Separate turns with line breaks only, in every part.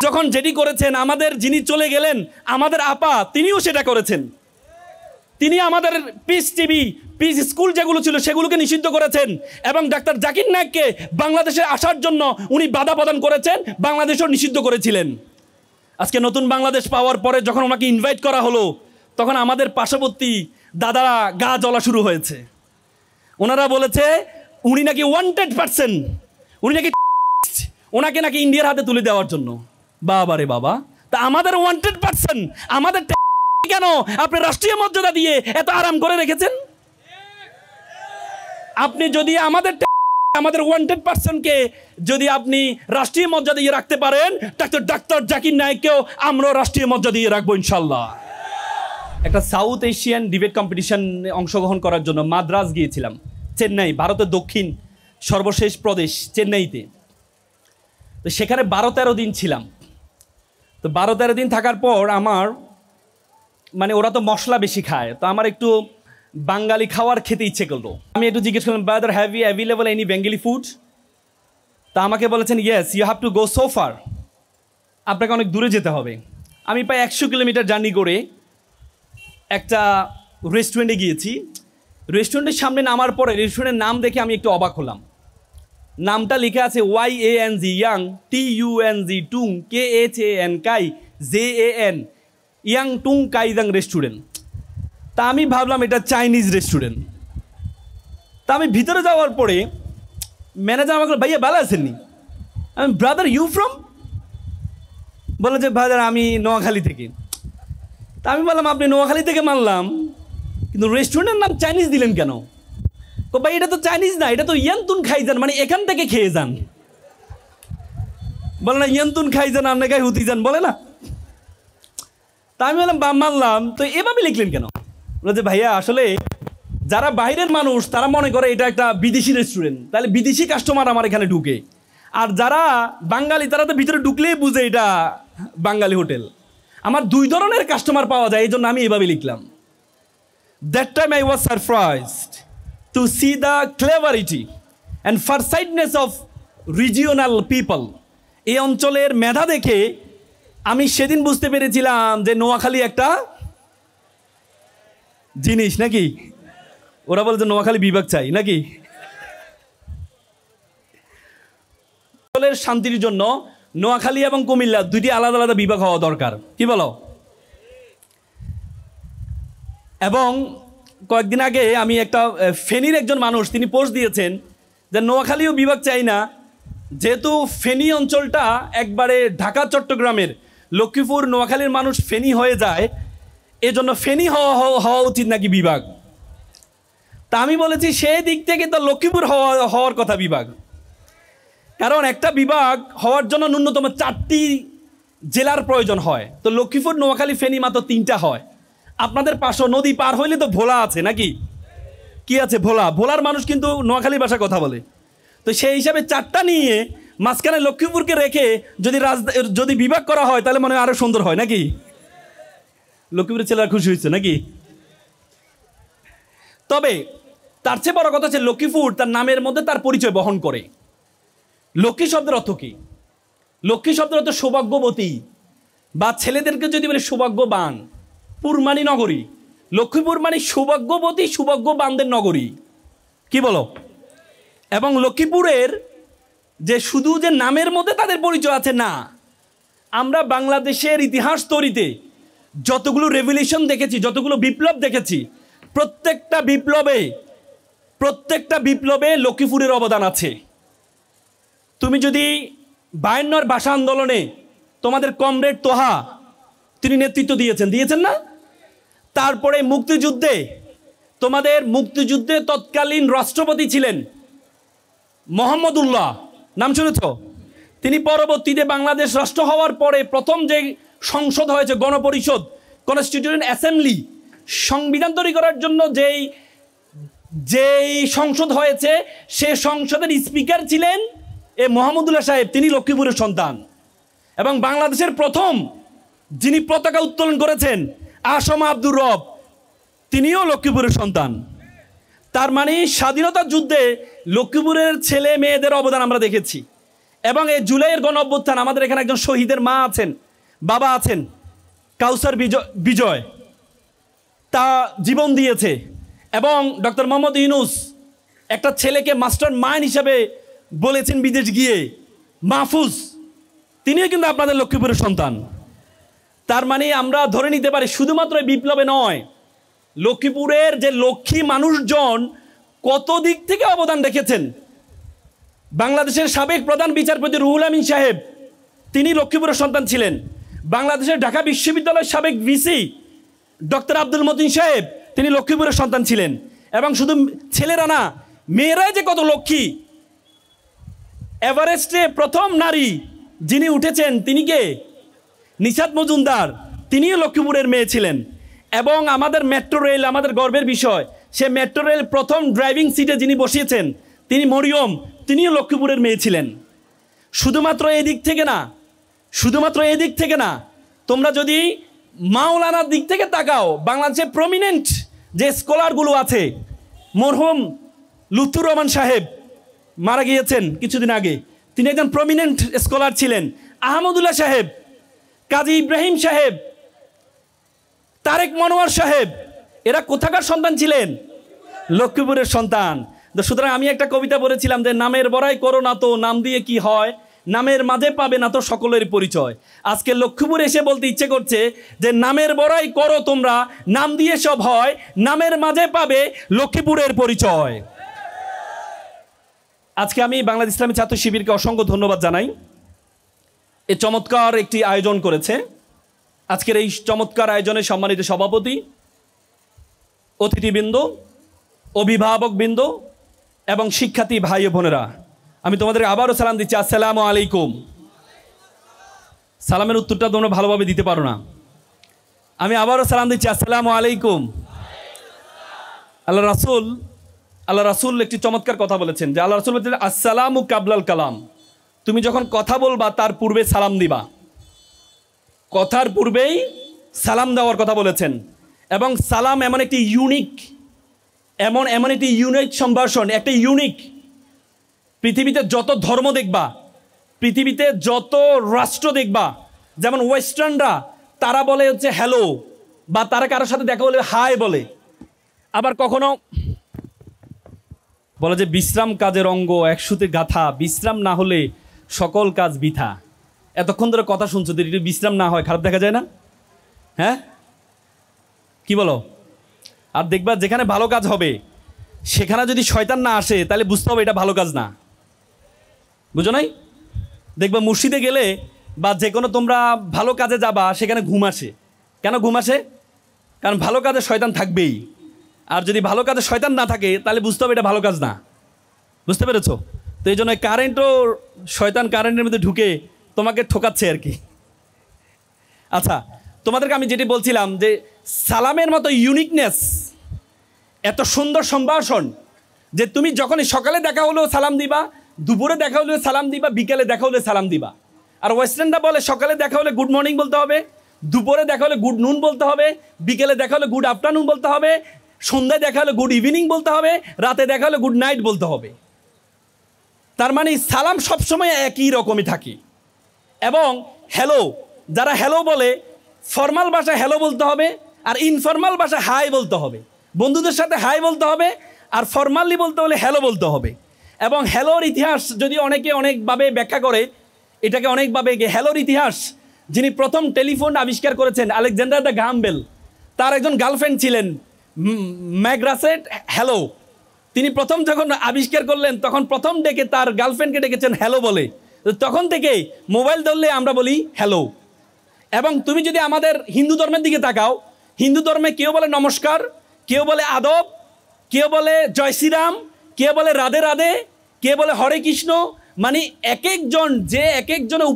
যখন যেটি করেছেন, আমাদের যিনি চলে গেলেন আমাদের আপা, তিনিও সেটা করেছেন। তিনি আমাদের পিস টিভি, পিস স্কুল যেগুলো ছিল সেগুলোকে নিষিদ্ধ করেছেন এবং ডাক্তার জাকির নায়েককে বাংলাদেশে আসার জন্য উনি বাধা প্রদান করেছেন, বাংলাদেশও নিষিদ্ধ করেছিলেন। আজকে নতুন বাংলাদেশ পাওয়ার পরে যখন ওনাকে ইনভাইট করা হলো, তখন আমাদের পার্শ্ববর্তী দাদারা গা জ্বলা শুরু হয়েছে। ওনারা বলেছে উনি নাকি ওয়ান্টেড পারসন, উনি নাকি ওনাকে নাকি ইন্ডিয়ার হাতে তুলে দেওয়ার জন্য। বাবা রে বাবা, তা আমাদের ওয়ান্টেড পারসন, আমাদের কেন আপনি রাষ্ট্রীয় মর্যাদা দিয়ে এত আরাম করে রেখেছেন? আপনি যদি আমাদের ওয়ান্টেড পারসনকে যদি আপনি রাষ্ট্রীয় মর্যাদা দিয়ে রাখতে পারেন, ডাক্তার জাকির নায়েককেও আমরা রাষ্ট্রীয় মর্যাদা দিয়ে রাখবো ইনশাল্লাহ। একটা সাউথ এশিয়ান ডিবেট কম্পিটিশনে অংশগ্রহণ করার জন্য মাদ্রাজ গিয়েছিলাম, চেন্নাই, ভারতের দক্ষিণ সর্বশেষ প্রদেশ চেন্নাইতে। তো সেখানে 12-13 দিন ছিলাম। তো 12-13 দিন থাকার পর আমার মানে ওরা তো মশলা বেশি খায়, তো আমার একটু বাঙালি খাওয়ার খেতে ইচ্ছে করলো। আমি একটু জিজ্ঞেস করলাম, brother have you available any Bengali food? তা আমাকে বলেছেন, yes you have to go so far, আপনাকে অনেক দূরে যেতে হবে। আমি প্রায় 100 কিলোমিটার জার্নি করে একটা রেস্টুরেন্টে গিয়েছি। রেস্টুরেন্টের সামনে নামার পরে রেস্টুরেন্টের নাম দেখে আমি একটু অবাক হলাম। নামটা লিখে আছে YANG, ইয়াং, TUNG, টুং, KHAN, কাই, JAN, ইয়াং টুং কাইজাং রেস্টুরেন্ট। তা আমি ভাবলাম এটা চাইনিজ রেস্টুরেন্ট। তা আমি ভিতরে যাওয়ার পরে ম্যানেজার আমাকে, ভাইয়া ভালো আছেননি? আমি, ব্রাদার ইউ ফ্রম? বলে যে ব্রাদার আমি নোয়াখালী থেকে। তা আমি বললাম আপনি নোয়াখালী থেকে মানলাম, কিন্তু রেস্টুরেন্টের নাম চাইনিজ দিলেন কেন? তো ভাই এটা তো চাইনিজ না, এটা তো ইয়ান্তুন খাইজান, মানে এখান থেকে খেয়ে যান। বলে না ইয়ান্তুন খাইজান আপনি গায়ে হুতি যান, বলে না। তা আমি বললাম মানলাম, তো এভাবে লিখলেন কেন? বলে যে ভাইয়া আসলে যারা বাইরের মানুষ তারা মনে করে এটা একটা বিদেশি রেস্টুরেন্ট, তাহলে বিদেশি কাস্টমার আমার এখানে ঢুকে, আর যারা বাঙালি তারা তো ভিতরে ঢুকলেই বুঝে এটা বাঙালি হোটেল। আমার 2 ধরনের কাস্টমার পাওয়া যায়, এই জন্য আমি এভাবে লিখলাম। That time I was surprised to see the cleverity and farsightedness of regional people. এই অঞ্চলের মেধা দেখে আমি সেদিন বুঝতে পেরেছিলাম যে নোয়াখালী একটা জিনিস নাকি। ওরা বলে যে নোয়াখালী বিভাগ চাই নাকি। অঞ্চলের শান্তির জন্য নোয়াখালী এবং কুমিল্লা 2টি আলাদা আলাদা বিভাগ হওয়া দরকার, কি বলো? এবং কয়েকদিন আগে আমি একটা ফেনীর একজন মানুষ তিনি পোস্ট দিয়েছেন যে নোয়াখালীও বিভাগ চাই না, যেহেতু ফেনী অঞ্চলটা একবারে ঢাকা চট্টগ্রামের, লক্ষ্মীপুর নোয়াখালীর মানুষ ফেনী হয়ে যায়, এজন্য ফেনী হওয়া উচিত নাকি বিভাগ। তা আমি বলেছি সেই দিক থেকে তো লক্ষ্মীপুর হওয়ার কথা বিভাগ, কারণ একটা বিভাগ হওয়ার জন্য ন্যূনতম 4টি জেলার প্রয়োজন হয়। তো লক্ষ্মীপুর নোয়াখালী ফেনী মাত্র 3টা হয়। আপনাদের পাশে নদী পার হইলে তো ভোলা আছে নাকি, কি আছে ভোলা, ভোলার মানুষ কিন্তু নোয়াখালী ভাষায় কথা বলে। তো সেই হিসাবে 4টা নিয়ে মাঝখানে লক্ষ্মীপুরকে রেখে যদি বিভাগ করা হয় তাহলে মনে হয় আরো সুন্দর হয় নাকি। লক্ষ্মীপুরের ছেলেরা খুশি হয়েছে নাকি। তবে তার চেয়ে বড় কথা হচ্ছে লক্ষ্মীপুর তার নামের মধ্যে তার পরিচয় বহন করে। লক্ষ্মী শব্দের অর্থ কি? লক্ষ্মী শব্দের অর্থ সৌভাগ্যবতী, বা ছেলেদেরকে যদি বলে সৌভাগ্যবান। পুরমানি নগরী, লক্ষ্মীপুর মানে সৌভাগ্যবতী সৌভাগ্যবানদের নগরী, কি বলো? এবং লক্ষ্মীপুরের যে শুধু যে নামের মধ্যে তাদের পরিচয় আছে না, আমরা বাংলাদেশের ইতিহাস তৈরিতে যতগুলো রেভলিউশন দেখেছি, যতগুলো বিপ্লব দেখেছি, প্রত্যেকটা বিপ্লবে লক্ষ্মীপুরের অবদান আছে। তুমি যদি 52 ভাষা আন্দোলনে তোমাদের কমরেড তোহা তিনি নেতৃত্ব দিয়েছেন না? তারপরে মুক্তিযুদ্ধে তৎকালীন রাষ্ট্রপতি ছিলেন মোহাম্মদুল্লাহ, নাম শুনেছ? তিনি পরবর্তীতে বাংলাদেশ রাষ্ট্র হওয়ার পরে প্রথম যে সংসদ হয়েছে গণপরিষদ, কনস্টিটিউয়েন্ট অ্যাসেম্বলি, সংবিধান তৈরি করার জন্য যেই সংসদ হয়েছে সে সংসদের স্পিকার ছিলেন মোহাম্মদুল্লাহ সাহেব, তিনি লক্ষ্মীপুরের সন্তান। এবং বাংলাদেশের প্রথম যিনি পতাকা উত্তোলন করেছেন আসম আব্দুর রব, তিনিও লক্ষ্মীপুরের সন্তান। তার মানে স্বাধীনতা যুদ্ধে লক্ষ্মীপুরের ছেলে মেয়েদের অবদান আমরা দেখেছি। এবং এই জুলাইয়ের গণ অভ্যুত্থান, আমাদের এখানে একজন শহীদের মা আছেন, বাবা আছেন, কাউসার বিজয়, তা জীবন দিয়েছে। এবং ডক্টর মোহাম্মদ ইউনূস একটা ছেলেকে মাস্টার মাইন্ড হিসাবে বলেছেন বিদেশ গিয়ে, মাহফুজ, তিনিও কিন্তু আপনাদের লক্ষ্মীপুরের সন্তান। তার মানে আমরা ধরে নিতে পারি শুধুমাত্র বিপ্লবে নয়, লক্ষ্মীপুরের যে লক্ষ্মী মানুষজন কত দিক থেকে অবদান রেখেছেন। বাংলাদেশের সাবেক প্রধান বিচারপতি রুহুল আমিন সাহেব, তিনি লক্ষ্মীপুরের সন্তান ছিলেন। বাংলাদেশের ঢাকা বিশ্ববিদ্যালয়ের সাবেক ভিসি ডক্টর আব্দুল মতিন সাহেব, তিনি লক্ষ্মীপুরের সন্তান ছিলেন। এবং শুধু ছেলেরা না, মেয়েরাই যে কত লক্ষ্মী। এভারেস্টে প্রথম নারী যিনি উঠেছেন তিনি কে? নিশাত মজুমদার, তিনিও লক্ষ্মীপুরের মেয়ে ছিলেন। এবং আমাদের মেট্রো রেল, আমাদের গর্বের বিষয়, সে মেট্রো রেল প্রথম ড্রাইভিং সিটে যিনি বসিয়েছেন তিনি মরিয়ম, তিনিও লক্ষ্মীপুরের মেয়ে ছিলেন। শুধুমাত্র এই দিক থেকে না, শুধুমাত্র এই দিক থেকে না, তোমরা যদি মাওলানার দিক থেকে তাকাও, বাংলাদেশের প্রমিনেন্ট যে স্কলারগুলো আছে, মরহুম লুৎফুর রহমান সাহেব মারা গিয়েছেন কিছুদিন আগে, তিনি একজন প্রমিনেন্ট স্কলার ছিলেন। আহমদুল্লাহ সাহেব, কাজী ইব্রাহিম সাহেব, তারেক মনোয়ার সাহেব, এরা কোথাকার সন্তান ছিলেন? লক্ষ্মীপুরের সন্তান। তো সুতরাং আমি একটা কবিতা বলেছিলাম যে নামের বড়াই করো না তো নাম দিয়ে কি হয়, নামের মাঝে পাবে না তো সকলের পরিচয়। আজকে লক্ষ্মীপুর এসে বলতে ইচ্ছে করছে যে নামের বড়াই করো তোমরা, নাম দিয়ে সব হয়, নামের মাঝে পাবে লক্ষ্মীপুরের পরিচয়। আজকে আমি বাংলাদেশ ইসলামী ছাত্র শিবিরকে অসংখ্য ধন্যবাদ জানাই। এ চমৎকার একটি আয়োজন করেছে। আজকের এই চমৎকার আয়োজনে সম্মানিত সভাপতি, অতিথিবৃন্দ, অভিভাবকবৃন্দ এবং শিক্ষার্থী ভাই ও বোনেরা, আমি তোমাদের আবারও সালাম দিচ্ছি, আসসালামু আলাইকুম। সালামের উত্তরটা তোমরা ভালোভাবে দিতে পারো না। আমি আবারও সালাম দিচ্ছি, আসসালামু আলাইকুম। আল্লাহ রাসূল একটি চমৎকার কথা বলেছেন যে আল্লাহ রাসূল বলেছেন আসসালামু কাবলাল কালাম, তুমি যখন কথা বলবা তার পূর্বে সালাম দিবা। কথার পূর্বেই সালাম দেওয়ার কথা বলেছেন। এবং সালাম এমন একটি ইউনিক, এমন একটি ইউনিক সম্ভাষণ, একটা ইউনিক। পৃথিবীতে যত ধর্ম দেখবা, পৃথিবীতে যত রাষ্ট্র দেখবা, যেমন ওয়েস্টার্নরা তারা বলে হচ্ছে হ্যালো, বা তারা কারোর সাথে দেখা হলে হাই বলে। আবার কখনো বলে যে বিশ্রাম কাজের অঙ্গ, একসুতে গাথা, বিশ্রাম না হলে সকল কাজ বৃথা। এতক্ষণ ধরে কথা শুনছো, যদি একটু বিশ্রাম না হয় খারাপ দেখা যায় না? হ্যাঁ, কি বলো? আর দেখবা যেখানে ভালো কাজ হবে সেখানে যদি শয়তান না আসে তাহলে বুঝতে হবে এটা ভালো কাজ না। বুঝো নাই? দেখবা মসজিদে গেলে বা যে কোনো তোমরা ভালো কাজে যাবা, সেখানে ঘুম আসে। কেন ঘুম আসে? কারণ ভালো কাজে শয়তান থাকবেই। আর যদি ভালো কাজে শয়তান না থাকে তাহলে বুঝতে হবে এটা ভালো কাজ না। বুঝতে পেরেছো? তো এই জন্য কারেন্টও, শয়তান কারেন্টের মধ্যে ঢুকে তোমাকে ঠকাচ্ছে আর কি। আচ্ছা, তোমাদেরকে আমি যেটি বলছিলাম যে সালামের মতো ইউনিকনেস, এত সুন্দর সম্ভাষণ যে তুমি যখনই সকালে দেখা হলেও সালাম দিবা, দুপুরে দেখা হলেও সালাম দিবা, বিকেলে দেখা হলে সালাম দিবা। আর ওয়েস্টার্নরা বলে সকালে দেখা হলে গুড মর্নিং বলতে হবে, দুপুরে দেখা হলে গুড নুন বলতে হবে, বিকেলে দেখা হলে গুড আফটারনুন বলতে হবে, সন্ধ্যায় দেখা হলে গুড ইভিনিং বলতে হবে, রাতে দেখা হলে গুড নাইট বলতে হবে। তার মানে সালাম সবসময় একই রকমই থাকে। এবং হ্যালো, যারা হ্যালো বলে, ফর্মাল ভাষায় হ্যালো বলতে হবে, আর ইনফর্মাল ভাষায় হাই বলতে হবে। বন্ধুদের সাথে হাই বলতে হবে, আর ফর্মালি বলতে হলে হ্যালো বলতে হবে। এবং হ্যালোর ইতিহাস যদি অনেকে অনেকভাবে ব্যাখ্যা করে, এটাকে অনেকভাবে, হ্যালোর ইতিহাস যিনি প্রথম টেলিফোন আবিষ্কার করেছেন, আলেকজান্ডার দ্য গ্রাহাম বেল, তার একজন গার্লফ্রেন্ড ছিলেন ম্যাগ্রাসেট হ্যালো। তিনি প্রথম যখন আবিষ্কার করলেন তখন প্রথম ডেকে তার গার্লফ্রেন্ডকে ডেকেছেন হ্যালো বলে। তখন থেকে মোবাইল ধরলে আমরা বলি হ্যালো। এবং তুমি যদি আমাদের হিন্দু ধর্মের দিকে তাকাও, হিন্দু ধর্মে কেউ বলে নমস্কার, কেউ বলে আদব, কেউ বলে জয় শ্রীরাম, কেউ বলে রাধে রাধে, কে বলে হরে কৃষ্ণ। মানে এক একজন যে এক একজনের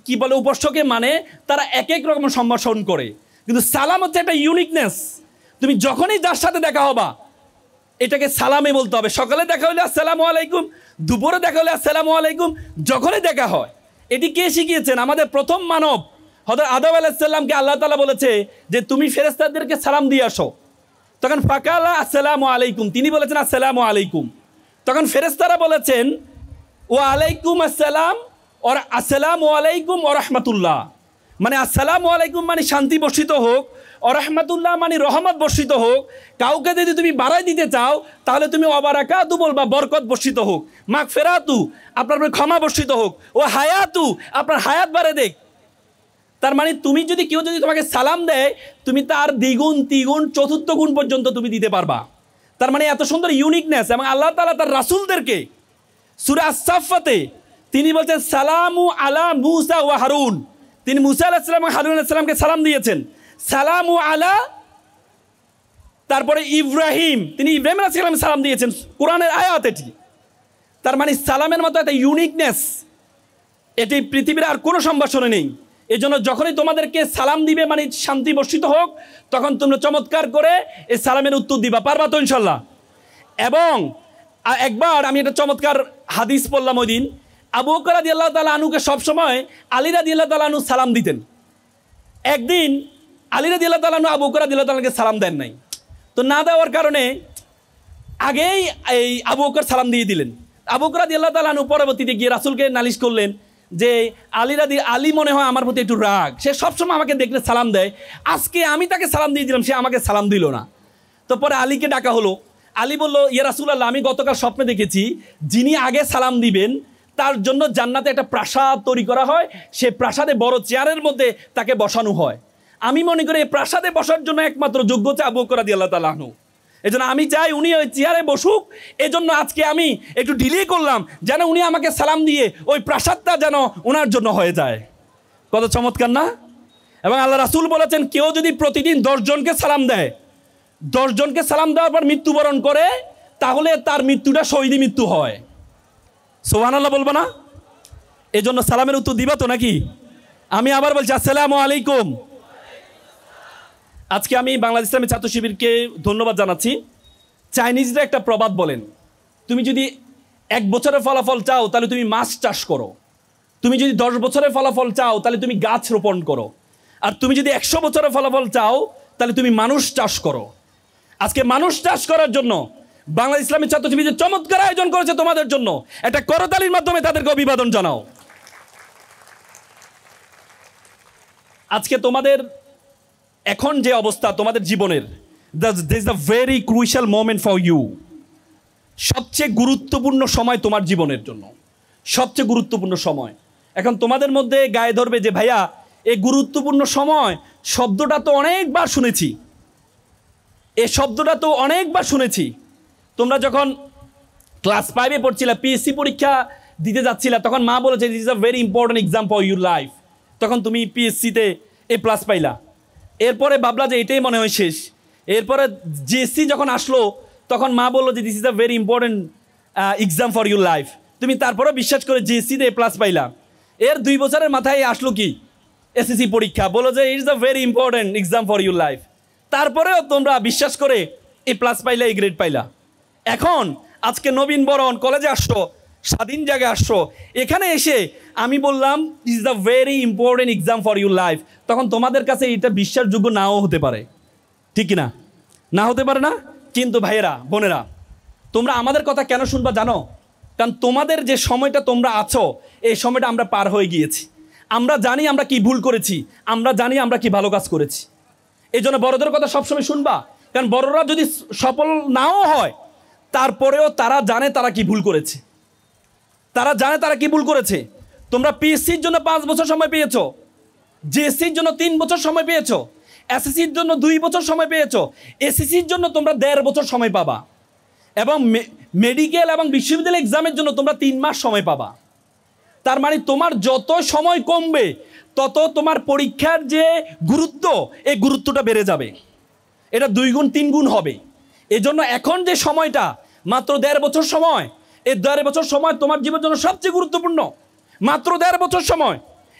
কি বলে উপাস্যকে মানে তারা এক এক রকম সম্ভাষণ করে। কিন্তু সালাম হচ্ছে একটা ইউনিকনেস। তুমি যখনই যার সাথে দেখা হবা এটাকে সালামে বলতে হবে। সকালে দেখা হলে আসসালামু আলাইকুম, দুপুরে দেখা হলে আসসালামু আলাইকুম, যখনই দেখা হয়। এটি কে শিখিয়েছেন? আমাদের প্রথম মানব হযরত আদম আলাইহিস সালামকে আল্লাহ তাআলা বলেছে যে তুমি ফেরেশতাদেরকে সালাম দিয়ে আসো। তখন ফাকালা আসসালামু আলাইকুম, তিনি বলেছেন আসসালামু আলাইকুম। তখন ফেরেশতারা বলেছেন ওয়ালাইকুম আসসালাম আর আসসালামু আলাইকুম ওয়া রাহমাতুল্লাহ, মানে আসসালামু আলাইকুম মানে শান্তি বর্ষিত হোক, ও রাহমাতুল্লাহ মানে রহমত বর্ষিত হোক। কাউকে যদি তুমি বাড়াই দিতে চাও তাহলে তুমি ওয়াবারাকাতু বলবা, বরকত বর্ষিত হোক। মাগফিরাতু আপনার উপরে ক্ষমা বর্ষিত হোক। ও হায়াতু আপনার হায়াত বাড়ে দেখ। তার মানে তুমি যদি কেউ যদি তোমাকে সালাম দেয় তুমি তার দ্বিগুণ তিগুণ চতুর্থ গুণ পর্যন্ত তুমি দিতে পারবা। তার মানে এত সুন্দর ইউনিকনেস। এবং আল্লাহ তাআলা তার রাসূলদেরকে সূরা আস-সাফফাতে তিনি বলছেন সালামু আলা মুসা ওয়া হারুন। তিনি মুসা আলাইহিস সালাম এবং হারুন আলাইহিস সালামকে সালাম দিয়েছেন। সালামু আলা, তারপরে ইব্রাহিম, তিনি ইব্রাহিম আলাইহিস সালামকে সালাম দিয়েছেন। কোরআনের আয়াত এটি। তার মানে সালামের মতো একটা ইউনিকনেস এটি পৃথিবীর আর কোনো সম্ভাষণে নেই। এই জন্য যখনই তোমাদেরকে সালাম দিবে মানে শান্তি বর্ষিত হোক, তখন তোমরা চমৎকার করে এই সালামের উত্তর দিবা। পারবা তো ইনশাল্লাহ? এবং একবার আমি একটা চমৎকার হাদিস পড়লাম ওই দিন। আবু বকর রাদিয়াল্লাহু তাআলা আনহুকে সবসময় আলী রাদিয়াল্লাহু তাআলা আনহু সালাম দিতেন। একদিন আলী রাদিয়াল্লাহু তাআলা আনহু আবু বকর রাদিয়াল্লাহু তাআলাকে সালাম দেন নাই। তো না দেওয়ার কারণে আগেই এই আবু বকর সালাম দিয়ে দিলেন। আবু বকর রাদিয়াল্লাহু তাআলা আনহু পরবর্তীতে গিয়ে রাসূলকে নালিশ করলেন যে আলী মনে হয় আমার প্রতি একটু রাগ, সে সবসময় আমাকে দেখলে সালাম দেয়, আজকে আমি তাকে সালাম দিয়ে দিলাম, সে আমাকে সালাম দিল না। তো পরে আলীকে ডাকা হলো। আলী বলল, ইয়া রাসূলুল্লাহ, আমি গতকাল স্বপ্নে দেখেছি যিনি আগে সালাম দিবেন তার জন্য জান্নাতে একটা প্রাসাদ তৈরি করা হয়, সে প্রাসাদে বড় চেয়ারের মধ্যে তাকে বসানো হয়। আমি মনে করি এই প্রাসাদে বসার জন্য একমাত্র যোগ্য হচ্ছে আবু বকর রাদিয়াল্লাহু তাআলা আনহু। এই জন্য আমি চাই উনি ওই চেয়ারে বসুক। এই জন্য আজকে আমি একটু ডিলে করলাম যেন উনি আমাকে সালাম দিয়ে ওই প্রাসাদটা যেন ওনার জন্য হয়ে যায়। কত চমৎকার না? এবং আল্লাহ রাসূল বলেছেন কেউ যদি প্রতিদিন 10 জনকে সালাম দেয়, 10 জনকে সালাম দেওয়ার পর মৃত্যুবরণ করে, তাহলে তার মৃত্যুটা শহীদি মৃত্যু হয়। সুবহানাল্লাহ বলবো না? এই জন্য সালামের উত্তর দিবা তো নাকি? আমি আবার বলছি আসসালামু আলাইকুম। আজকে আমি বাংলাদেশ ইসলামী ছাত্র শিবিরকে ধন্যবাদ জানাচ্ছি। চাইনিজরা একটা প্রবাদ বলেন, তুমি যদি 1 বছরের ফলাফল চাও তাহলে তুমি মাছ চাষ করো, তুমি যদি 10 বছরের ফলাফল চাও তাহলে তুমি গাছ রোপণ করো, আর তুমি যদি 100 বছরের ফলাফল চাও তাহলে তুমি মানুষ চাষ করো। আজকে মানুষ চাষ করার জন্য বাংলাদেশ ইসলামী ছাত্র শিবির যে চমৎকার আয়োজন করেছে তোমাদের জন্য, একটা করতালির মাধ্যমে তাদেরকে অভিবাদন জানাও। আজকে তোমাদের এখন যে অবস্থা তোমাদের জীবনের, this the very crucial moment for you. সবচেয়ে গুরুত্বপূর্ণ সময় তোমার জীবনের জন্য, সবচেয়ে গুরুত্বপূর্ণ সময়। এখন তোমাদের মধ্যে গায়ে ধরবে যে ভাইয়া এই গুরুত্বপূর্ণ সময় শব্দটা তো অনেকবার শুনেছি, এই শব্দটা তো অনেকবার শুনেছি। তোমরা যখন ক্লাস 5-এ পড়ছিলা, পিএসসি পরীক্ষা দিতে যাচ্ছিলা, তখন মা বলেছে this is a very important exam for your life. তখন তুমি পিএসসিতে A+ পাইলা। এরপরে ভাবলা যে এটাই মনে হয় শেষ। এরপরে জিএসসি যখন আসলো তখন মা বললো যে this is a very important exam for your life. তুমি তারপরেও বিশ্বাস করে জিএসসিতে A+ পাইলা। এর 2 বছরের মাথায় আসলো কি এসএসসি পরীক্ষা, বলো যে it is a very important exam for your life. তারপরেও তোমরা বিশ্বাস করে A+ পাইলা, A গ্রেড পাইলা। এখন আজকে নবীন বরণ কলেজে আসছো, স্বাধীন জায়গায় আসছো, এখানে এসে আমি বললাম is the very important exam for your life, তখন তোমাদের কাছে এটা বিশ্বাসযোগ্য নাও হতে পারে, ঠিক না? না হতে পারে না? কিন্তু ভাইয়েরা বোনেরা, তোমরা আমাদের কথা কেন শুনবা জানো? কারণ তোমাদের যে সময়টা তোমরা আছো এই সময়টা আমরা পার হয়ে গিয়েছি। আমরা জানি আমরা কি ভুল করেছি, আমরা জানি আমরা কি ভালো কাজ করেছি। এই জন্য বড়দের কথা সবসময় শুনবা, কারণ বড়রা যদি সফল নাও হয় তারপরেও তারা জানে তারা কি ভুল করেছে, তারা জানে তারা কি ভুল করেছে। তোমরা পিএসসির জন্য 5 বছর সময় পেয়েছো, জিএসসির জন্য 3 বছর সময় পেয়েছো, এসএসসির জন্য 2 বছর সময় পেয়েছো, এসএসসির জন্য তোমরা 1.5 বছর সময় পাবা, এবং মেডিকেল এবং বিশ্ববিদ্যালয় এক্সামের জন্য তোমরা 3 মাস সময় পাবা। তার মানে তোমার যত সময় কমবে তত তোমার পরীক্ষার যে গুরুত্ব, এই গুরুত্বটা বেড়ে যাবে, এটা 2 গুণ 3 গুণ হবে। এজন্য এখন যে সময়টা মাত্র 1.5 বছর সময়, এই 1.5 বছর সময় তোমার জীবনের জন্য সবচেয়ে গুরুত্বপূর্ণ। মাত্র 1.5 বছর সময়,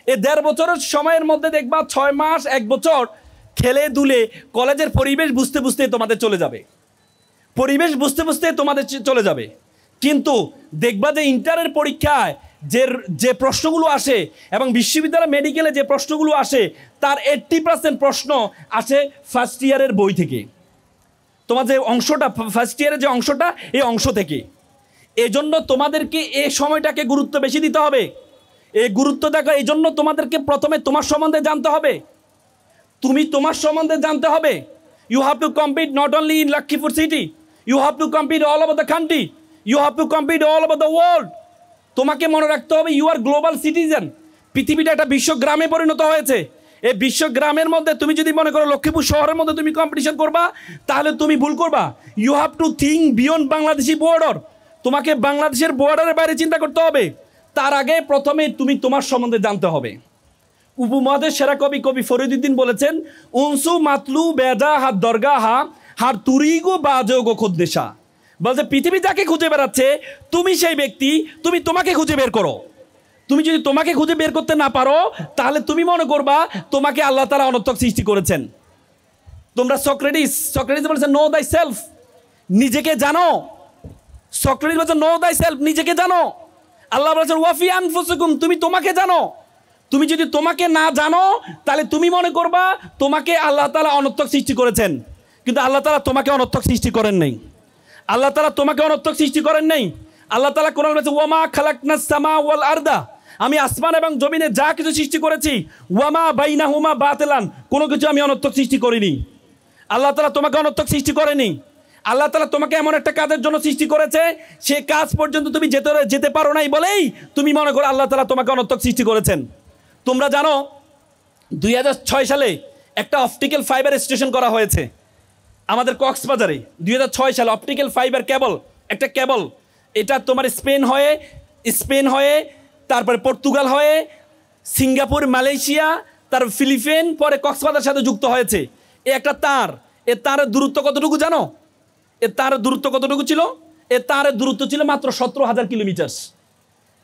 এই 1.5 বছরের সময়ের মধ্যে দেখবা 6 মাস 1 বছর খেলে দুলে কলেজের পরিবেশ বুঝতে বুঝতে তোমাদের চলে যাবে, পরিবেশ বুঝতে বুঝতে তোমাদের চলে যাবে। কিন্তু দেখবা যে ইন্টারের পরীক্ষায় যে প্রশ্নগুলো আসে এবং বিশ্ববিদ্যালয় মেডিকেলে যে প্রশ্নগুলো আসে তার 80% প্রশ্ন আসে ফার্স্ট ইয়ারের বই থেকে। তোমার যে অংশটা ফার্স্ট ইয়ারের যে অংশটা, এই অংশ থেকে এজন্য তোমাদেরকে এই সময়টাকে গুরুত্ব বেশি দিতে হবে। এই গুরুত্ব দেখো, এই জন্য তোমাদেরকে প্রথমে তোমার সম্বন্ধে জানতে হবে। তুমি তোমার সম্বন্ধে জানতে হবে। You have to compete not only in Lakshmipur city, you have to compete all over the country, you have to compete all over the world. তোমাকে মনে রাখতে হবে ইউ আর গ্লোবাল সিটিজেন। পৃথিবীটা একটা বিশ্বগ্রামে পরিণত হয়েছে। এই বিশ্বগ্রামের মধ্যে তুমি যদি মনে করো লক্ষ্মীপুর শহরের মধ্যে তুমি কম্পিটিশন করবা, তাহলে তুমি ভুল করবা। You have to think beyond Bangladeshi border. তোমাকে বাংলাদেশের বর্ডারের বাইরে চিন্তা করতে হবে। তার আগে প্রথমে তুমি তোমার সম্বন্ধে জানতে হবে। উপমহাদেশ সেরা কবি কবি ফরিদুদ্দিন বলেছেন, উনসু মাতলু বেজা হাত দরগা হার তুরিগো বাজগো খুদ্দেশা। বলছে পৃথিবী যাকে খুঁজে বেড়াচ্ছে তুমি সেই ব্যক্তি, তুমি তোমাকে খুঁজে বের করো। তুমি যদি তোমাকে খুঁজে বের করতে না পারো, তাহলে তুমি মনে করবা তোমাকে আল্লাহ তাআলা অনর্থক সৃষ্টি করেছেন। তোমরা সক্রেটিস বলেছেন নো দাই সেলফ, নিজেকে জানো। সক্রেটিস বলেছেন নো দাই সেলফ, নিজেকে জানো। আল্লাহ বলেছেন ওয়াফি আনফুসিকুম, তুমি তোমাকে জানো। তুমি যদি তোমাকে না জানো, তাহলে তুমি মনে করবা তোমাকে আল্লাহ তাআলা অনর্থক সৃষ্টি করেছেন। কিন্তু আল্লাহ তাআলা তোমাকে অনর্থক সৃষ্টি করেন নাই। আল্লাহ তাআলা তোমাকে অনর্থক সৃষ্টি করেন নাই। আল্লাহ তাআলা কোরআনে বলেছে ওয়ামা খালাকনাস সামা ওয়াল আরদা, আমি আসমান এবং জমিনে যা কিছু সৃষ্টি করেছি, ওয়ামা বাইনাহুমা বাতিলান, কোনো কিছু আমি অনর্থক সৃষ্টি করিনি। আল্লাহ তাআলা তোমাকে অনর্থক সৃষ্টি করেনি। আল্লাহ তাআলা তোমাকে এমন একটা কাজের জন্য সৃষ্টি করেছে, সে কাজ পর্যন্ত তুমি যেতে পারো নাই বলেই তুমি মনে করো আল্লাহ তাআলা তোমাকে অনর্থক সৃষ্টি করেছেন। তোমরা জানো 2006 সালে একটা অপটিক্যাল ফাইবার স্টেশন করা হয়েছে আমাদের কক্সবাজারে। 2006 সালে অপটিক্যাল ফাইবার কেবল, একটা কেবল, এটা তোমার স্পেন হয়ে তারপরে পর্তুগাল হয়ে সিঙ্গাপুর, মালয়েশিয়া, তার ফিলিপাইন, পরে কক্সবাজার সাথে যুক্ত হয়েছে। এ একটা তার, এ তারের দূরত্ব কতটুকু জানো? এ তারের দূরত্ব কতটুকু ছিল? এ তারের দূরত্ব ছিল মাত্র 17,000 কিলোমিটার।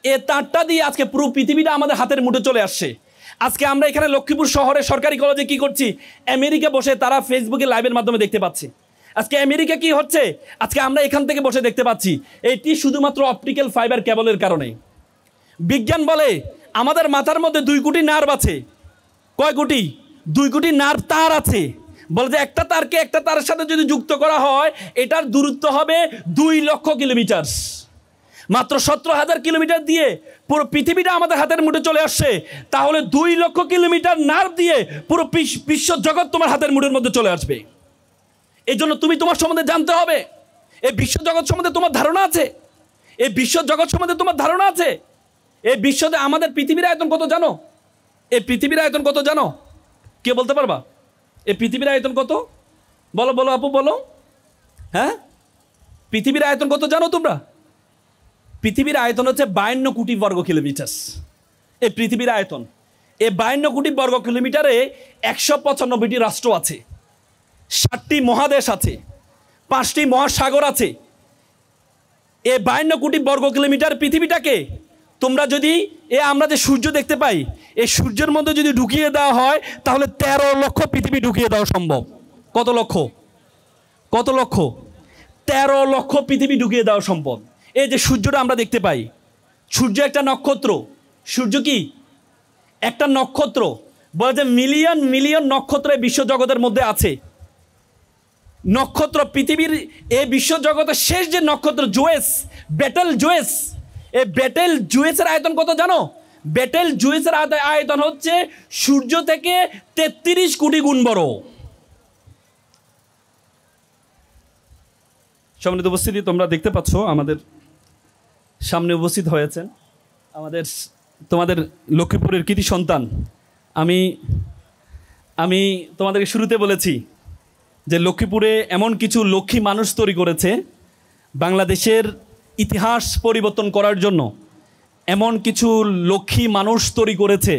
এ তারটা দিয়ে আজকে পুরো পৃথিবীটা আমাদের হাতের মুঠে চলে আসছে। আজকে আমরা এখানে লক্ষ্মীপুর শহরে সরকারি কলেজে কি করছি? আমেরিকা বসে তারা ফেসবুকে লাইভের মাধ্যমে দেখতে পাচ্ছে। আজকে আমেরিকা কি হচ্ছে, আজকে আমরা এখান থেকে বসে দেখতে পাচ্ছি। এটি শুধুমাত্র অপটিক্যাল ফাইবার কেবলের কারণে। বিজ্ঞান বলে আমাদের মাথার মধ্যে 2 কোটি নার্ভ আছে। কয় কোটি? 2 কোটি নার্ভ তার আছে। বলে যে একটা তারকে একটা তারের সাথে যদি যুক্ত করা হয়, এটার দূরত্ব হবে 2 লক্ষ কিলোমিটার। মাত্র 17,000 কিলোমিটার দিয়ে পুরো পৃথিবীটা আমাদের হাতের মুঠে চলে আসছে। তাহলে 2 লক্ষ কিলোমিটার নার্ভ দিয়ে পুরো বিশ্ব জগৎ তোমার হাতের মুঠের মধ্যে চলে আসবে। এই জন্য তুমি তোমার সম্বন্ধে জানতে হবে। এই বিশ্ব জগৎ সম্বন্ধে তোমার ধারণা আছে? এই বিশ্ব জগৎ সম্বন্ধে তোমার ধারণা আছে? এই বিশ্বতে আমাদের পৃথিবীর আয়তন কত জানো? এই পৃথিবীর আয়তন কত জানো? কে বলতে পারবা? এই পৃথিবীর আয়তন কত? বলো বলো আপু বলো। হ্যাঁ, পৃথিবীর আয়তন কত জানো তোমরা? পৃথিবীর আয়তন হচ্ছে 52 কোটি বর্গ কিলোমিটার। এই পৃথিবীর আয়তন। এই 52 কোটি বর্গ কিলোমিটারে 195টি রাষ্ট্র আছে, 7টি মহাদেশ আছে, 5টি মহাসাগর আছে। এই 52 কোটি বর্গ কিলোমিটার পৃথিবীটাকে তোমরা যদি আমরা যে সূর্য দেখতে পাই, এই সূর্যের মধ্যে যদি ঢুকিয়ে দেওয়া হয়, তাহলে 13 লক্ষ পৃথিবী ঢুকিয়ে দেওয়া সম্ভব। কত লক্ষ? কত লক্ষ? 13 লক্ষ পৃথিবী ঢুকিয়ে দেওয়া সম্ভব। এই যে সূর্যটা আমরা দেখতে পাই, সূর্য একটা নক্ষত্র। সূর্য কি? একটা নক্ষত্র। বলে যে মিলিয়ন মিলিয়ন নক্ষত্র এই বিশ্বজগতের মধ্যে আছে। নক্ষত্র পৃথিবীর এই বিশ্বজগতের শেষ যে নক্ষত্র জোয়েস, বেটেল জোয়েস, এই বেটেল জুয়েসের আয়তন কত জানো? বেটেল জুয়েসের আয়তন হচ্ছে সূর্য থেকে 33 কোটি গুণ বড়। সম্মানিত উপস্থিতি, তোমরা দেখতে পাচ্ছ আমাদের সামনে উপস্থিত হয়েছেন তোমাদের লক্ষ্মীপুরের কৃতি সন্তান। আমি তোমাদেরকে শুরুতে বলেছি যে লক্ষ্মীপুরে এমন কিছু লক্ষ্মী মানুষ তৈরি করেছে, বাংলাদেশের ইতিহাস পরিবর্তন করার জন্য এমন কিছু লক্ষ্মী মানুষ তৈরি করেছে।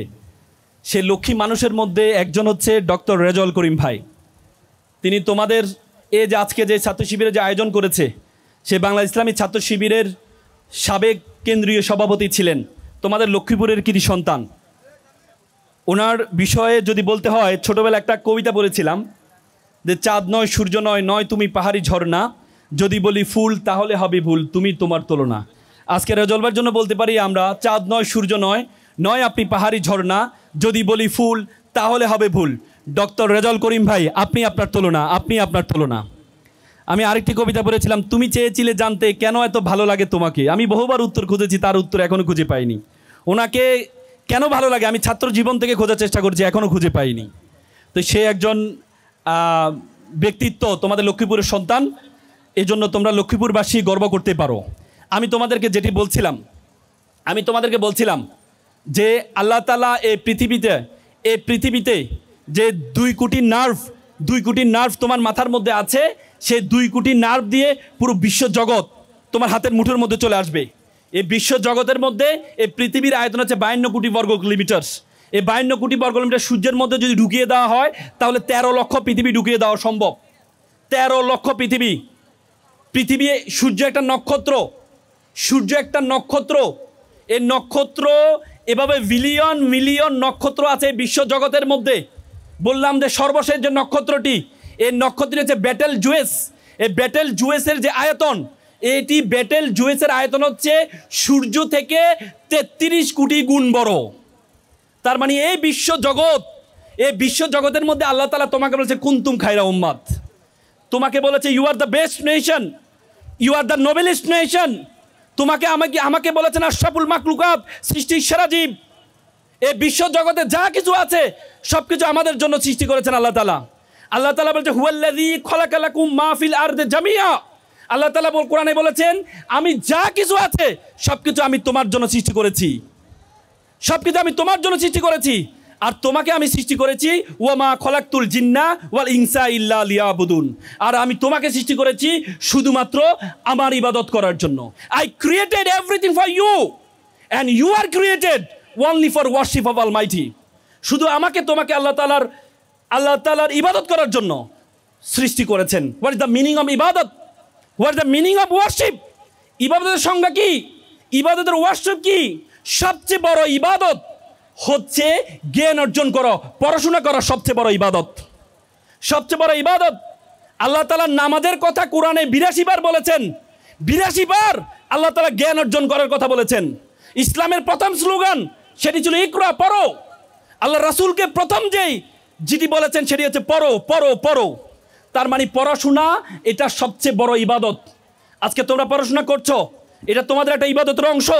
সে লক্ষ্মী মানুষের মধ্যে একজন হচ্ছে ডক্টর রেজাউল করিম ভাই। তিনি তোমাদের যে আজকে যে ছাত্র শিবিরের যে আয়োজন করেছে, সে বাংলা ইসলামী ছাত্র শিবিরের সাবেক কেন্দ্রীয় সভাপতি ছিলেন, তোমাদের লক্ষ্মীপুরের কৃতি সন্তান। ওনার বিষয়ে যদি বলতে হয়, ছোটোবেলা একটা কবিতা বলেছিলাম যে চাঁদ নয় সূর্য নয়, নয় তুমি পাহাড়ি ঝর্ণা, যদি বলি ফুল তাহলে হবে ভুল, তুমি তোমার তুলনা। আজকে রেজাউলবার জন্য বলতে পারি আমরা, চাঁদ নয় সূর্য নয়, নয় আপনি পাহাড়ি ঝর্ণা, যদি বলি ফুল তাহলে হবে ভুল। ডক্টর রেজাউল করিম ভাই, আপনি আপনার তুলনা, আপনি আপনার তুলনা। আমি আরেকটি কবিতা পড়েছিলাম, তুমি চেয়েছিলে জানতে কেন এত ভালো লাগে তোমাকে। আমি বহুবার উত্তর খুঁজেছি, তার উত্তর এখনও খুঁজে পাইনি। ওনাকে কেন ভালো লাগে আমি ছাত্র জীবন থেকে খোঁজার চেষ্টা করছি, এখনও খুঁজে পাইনি। তো সে একজন ব্যক্তিত্ব, তোমাদের লক্ষ্মীপুরের সন্তান, এই জন্য তোমরা লক্ষ্মীপুরবাসী গর্ব করতে পারো। আমি তোমাদেরকে বলছিলাম যে আল্লাহ তাআলা এই পৃথিবীতে যে 2 কোটি নার্ভ তোমার মাথার মধ্যে আছে, সেই 2 কোটি নার্ভ দিয়ে পুরো বিশ্বজগৎ তোমার হাতের মুঠোর মধ্যে চলে আসবে। এই বিশ্বজগতের মধ্যে এই পৃথিবীর আয়তন হচ্ছে 52 কোটি বর্গ কিলোমিটার। এই 52 কোটি বর্গ কিলোমিটার সূর্যের মধ্যে যদি ঢুকিয়ে দেওয়া হয়, তাহলে 13 লক্ষ পৃথিবী ঢুকিয়ে দেওয়া সম্ভব। 13 লক্ষ পৃথিবী। সূর্য একটা নক্ষত্র। এই নক্ষত্র এভাবে মিলিয়ন নক্ষত্র আছে বিশ্বজগতের মধ্যে। বললাম যে সর্বশেষ যে নক্ষত্রটি, এই নক্ষত্রটি হচ্ছে বেটেল জুয়েস। এই বেটেল জুয়েসের যে আয়তন, বেটেল জুয়েসের আয়তন হচ্ছে সূর্য থেকে 33 কোটি গুণ বড়। তার মানে এই বিশ্বজগতের মধ্যে আল্লাহ তাআলা তোমাকে বলেছে কুনতুম খায়রা উম্মাত। তোমাকে বলেছে you are the best nation, you are the noblest nation. আমাকে বলেছেন আশরাফুল মাখলুকাত, সৃষ্টির সেরা জীব। এই বিশ্বজগতে যা কিছু আছে সব কিছু আমাদের জন্য সৃষ্টি করেছেন আল্লাহ তাআলা বলছে হুয়াল্লাযী খালাকা লাকুম মা ফিল আরদি জামিআ। আল্লাহ তাআলা কোরআনে বলেছেন আমি যা কিছু আছে সব কিছু আমি তোমার জন্য সৃষ্টি করেছি। আর তোমাকে আমি সৃষ্টি করেছি ওয়া মা খলাকতুল জিন্না ওয়াল ইনসা ইল্লা লিয়াবুদুন। আর আমি তোমাকে সৃষ্টি করেছি শুধুমাত্র আমার ইবাদত করার জন্য। I created everything for you and you are created only for worship of almighty. শুধু তোমাকে আল্লাহ তাআলার ইবাদত করার জন্য সৃষ্টি করেছেন। What is the meaning of ইবাদত? What is the meaning of worship? ইবাদতের সংজ্ঞা কি? ইবাদতের ওয়ার্শিপ কি? সবচেয়ে বড় ইবাদত হচ্ছে জ্ঞান অর্জন করো, পড়াশোনা করো। সবচেয়ে বড় ইবাদত আল্লাহ তাআলা নামাজের কথা কোরআনে 82 বার বলেছেন। 82 বার আল্লাহ তাআলা জ্ঞান অর্জন করার কথা বলেছেন। ইসলামের প্রথম স্লোগান সেটি ছিল ইকরা, পড়ো। আল্লাহ রাসূলকে প্রথম যেটি বলেছেন সেটি হচ্ছে পড়ো। তার মানে পড়াশোনা এটা সবচেয়ে বড় ইবাদত। আজকে তোমরা পড়াশোনা করছো, এটা তোমাদের একটা ইবাদতের অংশ।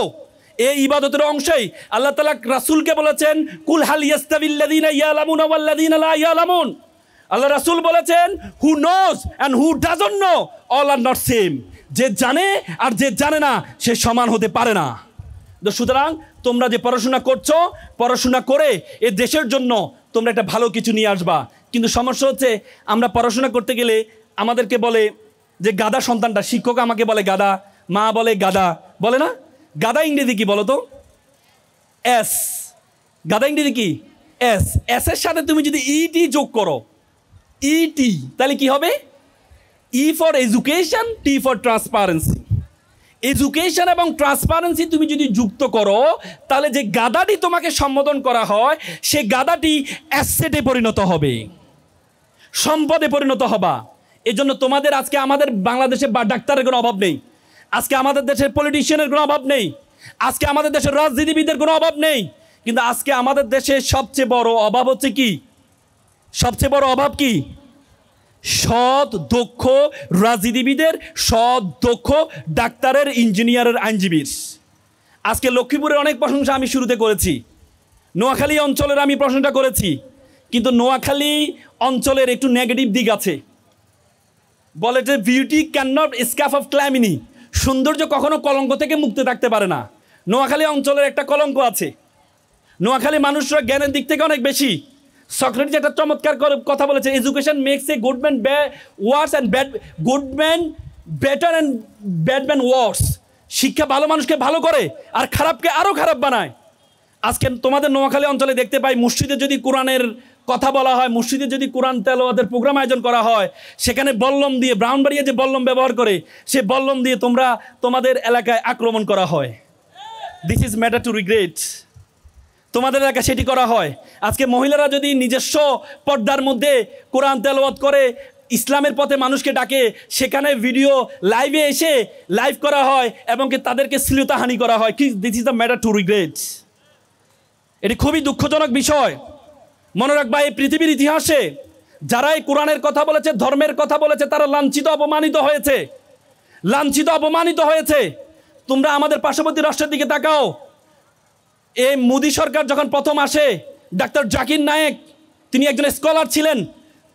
এই ইবাদতের অংশেই আল্লাহ তাআলা রাসূলকে বলেছেন কুল হাল ইয়াস্তাবিল্লাযীনা ইয়ালামুনা ওয়াল্লাযীনা লা ইয়ালামুন। আল্লাহ রাসূল বলেছেন who knows and who doesn't know all are not same. যে জানে আর যে জানে না সে সমান হতে পারে না। তো সুতরাং তোমরা যে পড়াশোনা করছো, পড়াশোনা করে এই দেশের জন্য তোমরা একটা ভালো কিছু নিয়ে আসবা। কিন্তু সমস্যা হচ্ছে আমরা পড়াশোনা করতে গেলে আমাদেরকে বলে যে গাধা সন্তানটা। শিক্ষক আমাকে বলে গাধা, মা বলে গাধা, বলে না? গাধা ইংরেজি কি বলো তো? এস। গাধা ইংরেজি কি? এস। এসের সাথে তুমি যদি ইটি যোগ করো, ইটি, তাহলে কি হবে? E for education, T for transparency. Education এবং ট্রান্সপারেন্সি তুমি যদি যুক্ত করো, তাহলে যে গাধাটি তোমাকে সম্বোধন করা হয় সে গাধাটি অ্যাসেটে পরিণত হবে, সম্পদে পরিণত হবা। এজন্য তোমাদের আজকে আমাদের বাংলাদেশে ডাক্তারের কোনো অভাব নেই, আজকে আমাদের দেশের পলিটিশিয়ানের কোনো অভাব নেই, আজকে আমাদের দেশের রাজনীতিবিদদের কোনো অভাব নেই। কিন্তু আজকে আমাদের দেশে সবচেয়ে বড় অভাব হচ্ছে কি? সবচেয়ে বড় অভাব কি? সৎ দক্ষ রাজনীতিবিদের, সৎ দক্ষ ডাক্তারের, ইঞ্জিনিয়ারের, আইনজীবীর। আজকে লক্ষ্মীপুরের অনেক প্রশংসা আমি শুরুতে করেছি, নোয়াখালী অঞ্চলের আমি প্রশংসা করেছি, কিন্তু নোয়াখালী অঞ্চলের একটু নেগেটিভ দিক আছে। বলে যে beauty can not escape of calamity. সৌন্দর্য কখনো কলঙ্ক থেকে মুক্ত থাকতে পারে না। নোয়াখালী অঞ্চলের একটা কলঙ্ক আছে। নোয়াখালী মানুষরা জ্ঞানের দিক থেকে অনেক বেশি। সক্রেটিস একটা চমৎকার কথা বলেছে, education makes a good man worse and good man better and bad man worse. শিক্ষা ভালো মানুষকে ভালো করে আর খারাপকে আরও খারাপ বানায়। আজকে তোমাদের নোয়াখালী অঞ্চলে দেখতে পাই মসজিদে যদি কোরআনের কথা বলা হয়, মসজিদে যদি কোরআন তেলাওয়াতের প্রোগ্রাম আয়োজন করা হয়, সেখানে বল্লম দিয়ে, ব্রাউনবাড়িয়া যে বল্লম ব্যবহার করে সে বল্লম দিয়ে তোমাদের এলাকায় আক্রমণ করা হয়। This is matter to regret. তোমাদের এলাকায় সেটি করা হয়। আজকে মহিলারা যদি নিজস্ব পর্দার মধ্যে কোরআন তেলাওয়াত করে, ইসলামের পথে মানুষকে ডাকে, সেখানে ভিডিও লাইভে এসে লাইভ করা হয় এবং তাদেরকে শ্লীলতাহানি করা হয়। কি this is the matter to regret. এটি খুবই দুঃখজনক বিষয়। মনে রাখবা, এই পৃথিবীর ইতিহাসে যারা এই কোরআনের কথা বলেছে, ধর্মের কথা বলেছে, তারা লাঞ্ছিত অপমানিত হয়েছে, লাঞ্ছিত অপমানিত হয়েছে। তোমরা আমাদের পার্শ্ববর্তী রাষ্ট্রের দিকে তাকাও। এই মোদী সরকার যখন প্রথম আসে, ডাক্তার জাকির নায়েক তিনি একজন স্কলার ছিলেন,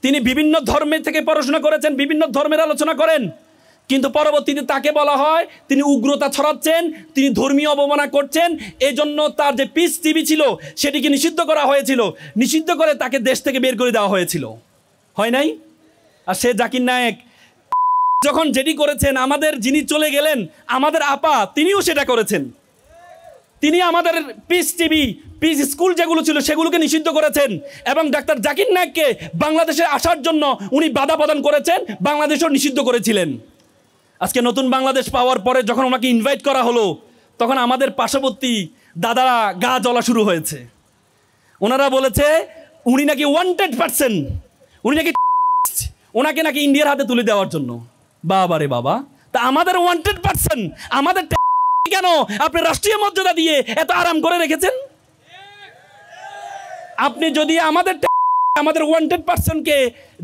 তিনি বিভিন্ন ধর্মের থেকে পড়াশোনা করেছেন, বিভিন্ন ধর্মের আলোচনা করেন, কিন্তু পরবর্তীতে তাকে বলা হয় তিনি উগ্রতা ছড়াচ্ছেন, তিনি ধর্মীয় অবমাননা করছেন। এই জন্য তার যে পিস টিভি ছিল সেটিকে নিষিদ্ধ করা হয়েছিল, নিষিদ্ধ করে তাকে দেশ থেকে বের করে দেওয়া হয়েছিল, হয় নাই? আর সে জাকির নায়েক যখন যেটি করেছেন, আমাদের যিনি চলে গেলেন আমাদের আপা, তিনিও সেটা করেছেন। তিনি আমাদের পিস টিভি, পিস স্কুল যেগুলো ছিল সেগুলোকে নিষিদ্ধ করেছেন এবং ডাক্তার জাকির নায়েককে বাংলাদেশে আসার জন্য উনি বাধা প্রদান করেছেন, বাংলাদেশও নিষিদ্ধ করেছিলেন। আজকে নতুন বাংলাদেশ পাওয়ার পরে যখন ওনাকে ইনভাইট করা হলো, তখন আমাদের পার্শ্ববর্তী দাদারা গা জ্বলা শুরু হয়েছে। ওনারা বলেছে উনি নাকি ওয়ান্টেড পারসন, উনি নাকি ওনাকে নাকি ইন্ডিয়ার হাতে তুলে দেওয়ার জন্য। বাবা রে বাবা, তা আমাদের ওয়ান্টেড পারসন, আমাদের কেন আপনি রাষ্ট্রীয় মর্যাদা দিয়ে এত আরাম করে রেখেছেন? আপনি যদি আমাদের ওয়ান্টেড পারসনকে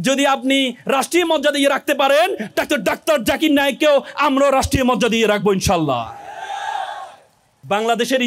যদি আপনি রাষ্ট্রীয় মর্যাদা দিয়ে রাখতে পারেন, ডাক্তার জাকির নায়েককেও আমরা রাষ্ট্রীয় মর্যাদা দিয়ে রাখবো ইনশাল্লাহ। বাংলাদেশের